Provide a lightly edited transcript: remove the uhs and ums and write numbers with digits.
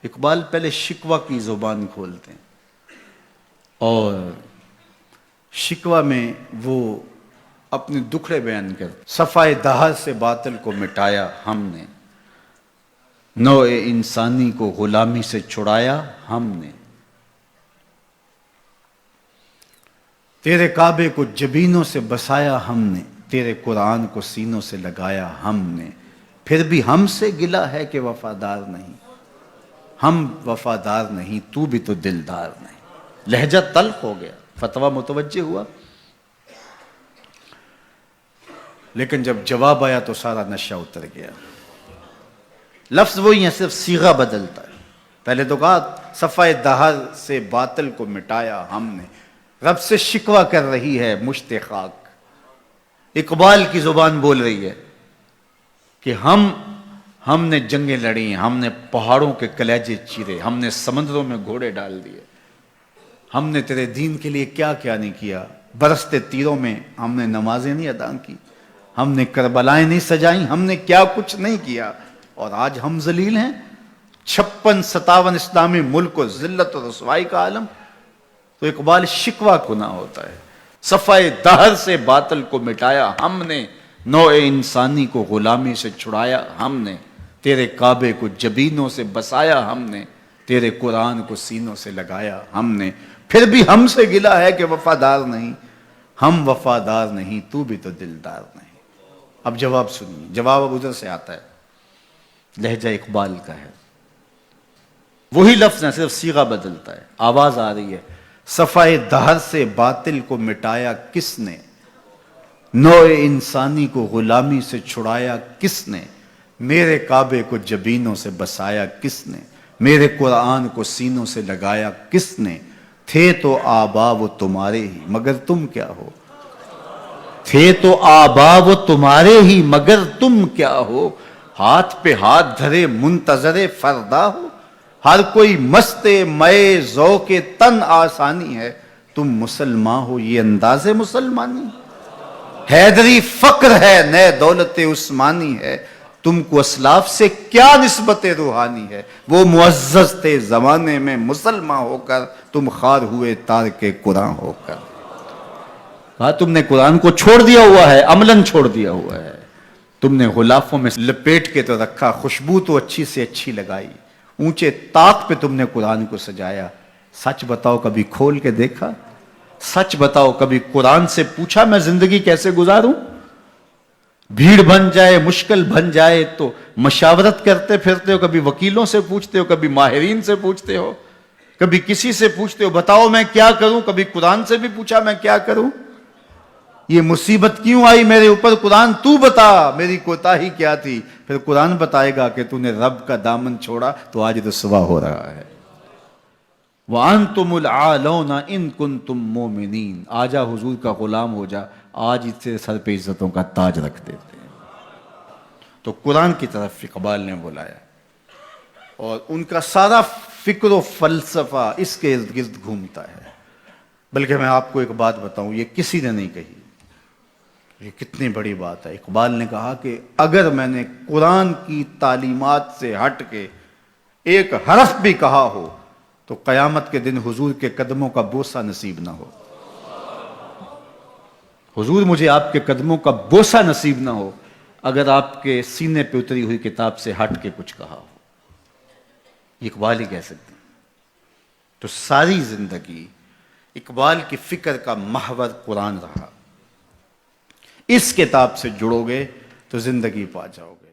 اقبال پہلے شکوہ کی زبان کھولتے ہیں اور شکوہ میں وہ اپنے دکھڑے بیان کرتے. صفائے دہر سے باطل کو مٹایا ہم نے، نوع انسانی کو غلامی سے چھڑایا ہم نے، تیرے کعبے کو جبینوں سے بسایا ہم نے، تیرے قرآن کو سینوں سے لگایا ہم نے، پھر بھی ہم سے گلہ ہے کہ وفادار نہیں، ہم وفادار نہیں، تو بھی تو دلدار نہیں. لہجہ تلخ ہو گیا، فتویٰ متوجہ ہوا، لیکن جب جواب آیا تو سارا نشہ اتر گیا. لفظ وہی ہے، صرف صیغہ بدلتا ہے. پہلے تو کہا صفائے دہر سے باطل کو مٹایا ہم نے، رب سے شکوہ کر رہی ہے مشت خاک. اقبال کی زبان بول رہی ہے کہ ہم نے جنگیں لڑی، ہم نے پہاڑوں کے کلیجے چیرے، ہم نے سمندروں میں گھوڑے ڈال دیے، ہم نے تیرے دین کے لیے کیا کیا نہیں کیا. برستے تیروں میں ہم نے نمازیں نہیں ادا کی، ہم نے کربلائیں نہیں سجائیں، ہم نے کیا کچھ نہیں کیا، اور آج ہم ذلیل ہیں. 56-57 اسلامی ملک کو ذلت و رسوائی کا عالم. تو اقبال شکوہ گناہ ہوتا ہے. صفائے دہر سے باطل کو مٹایا ہم نے، نوع انسانی کو غلامی سے چھڑایا ہم نے، تیرے کعبے کو جبینوں سے بسایا ہم نے، تیرے قرآن کو سینوں سے لگایا ہم نے، پھر بھی ہم سے گلہ ہے کہ وفادار نہیں، ہم وفادار نہیں، تو بھی تو دلدار نہیں. اب جواب سنیے، جواب اب ادھر سے آتا ہے، لہجہ اقبال کا ہے، وہی لفظ ہے، صرف صیغہ بدلتا ہے. آواز آ رہی ہے، صفائے دہر سے باطل کو مٹایا کس نے، نوع انسانی کو غلامی سے چھڑایا کس نے، میرے کعبے کو جبینوں سے بسایا کس نے، میرے قرآن کو سینوں سے لگایا کس نے. تھے تو آبا وہ تمہارے ہی مگر تم کیا ہو، تھے تو آبا وہ تمہارے ہی مگر تم کیا ہو، ہاتھ پہ ہاتھ دھرے منتظر فردا ہو، ہر کوئی مست مئے ذوق تن آسانی ہے، تم مسلمان ہو یہ انداز مسلمانی. حیدری فقر ہے نئے دولت عثمانی ہے، تم کو اسلاف سے کیا نسبت روحانی ہے، وہ معزز تھے زمانے میں مسلمان ہو کر، تم خار ہوئے تارک قرآن ہو کر. ہاں، تم نے قرآن کو چھوڑ دیا ہوا ہے، عملاً چھوڑ دیا ہوا ہے. تم نے غلافوں میں لپیٹ کے تو رکھا، خوشبو تو اچھی سے اچھی لگائی، اونچے طاق پہ تم نے قرآن کو سجایا. سچ بتاؤ کبھی کھول کے دیکھا، سچ بتاؤ کبھی قرآن سے پوچھا میں زندگی کیسے گزاروں. بھیڑ بن جائے مشکل بن جائے تو مشاورت کرتے پھرتے ہو، کبھی وکیلوں سے پوچھتے ہو، کبھی ماہرین سے پوچھتے ہو، کبھی کسی سے پوچھتے ہو بتاؤ میں کیا کروں، کبھی قرآن سے بھی پوچھا میں کیا کروں. یہ مصیبت کیوں آئی میرے اوپر، قرآن تو بتا میری کوتاہی کیا تھی. پھر قرآن بتائے گا کہ تو نے رب کا دامن چھوڑا تو آج رسوا ہو رہا ہے. وَأَنْتُمُ الْعَالَوْنَ إِن كُنْتُم مُؤْمِنِينَ. آجا حضور کا غلام ہو جا، آج اس سے سر پہ عزتوں کا تاج رکھ دیتے ہیں. تو قرآن کی طرف اقبال نے بلایا اور ان کا سارا فکر و فلسفہ اس کے ارد گرد گھومتا ہے. بلکہ میں آپ کو ایک بات بتاؤں، یہ کسی نے نہیں کہی، یہ کتنی بڑی بات ہے. اقبال نے کہا کہ اگر میں نے قرآن کی تعلیمات سے ہٹ کے ایک حرف بھی کہا ہو تو قیامت کے دن حضور کے قدموں کا بوسہ نصیب نہ ہو. حضور مجھے آپ کے قدموں کا بوسہ نصیب نہ ہو اگر آپ کے سینے پہ اتری ہوئی کتاب سے ہٹ کے کچھ کہا ہو. یہ اقبال ہی کہہ سکتے ہیں. تو ساری زندگی اقبال کی فکر کا محور قرآن رہا. اس کتاب سے جڑو گے تو زندگی پا جاؤ گے.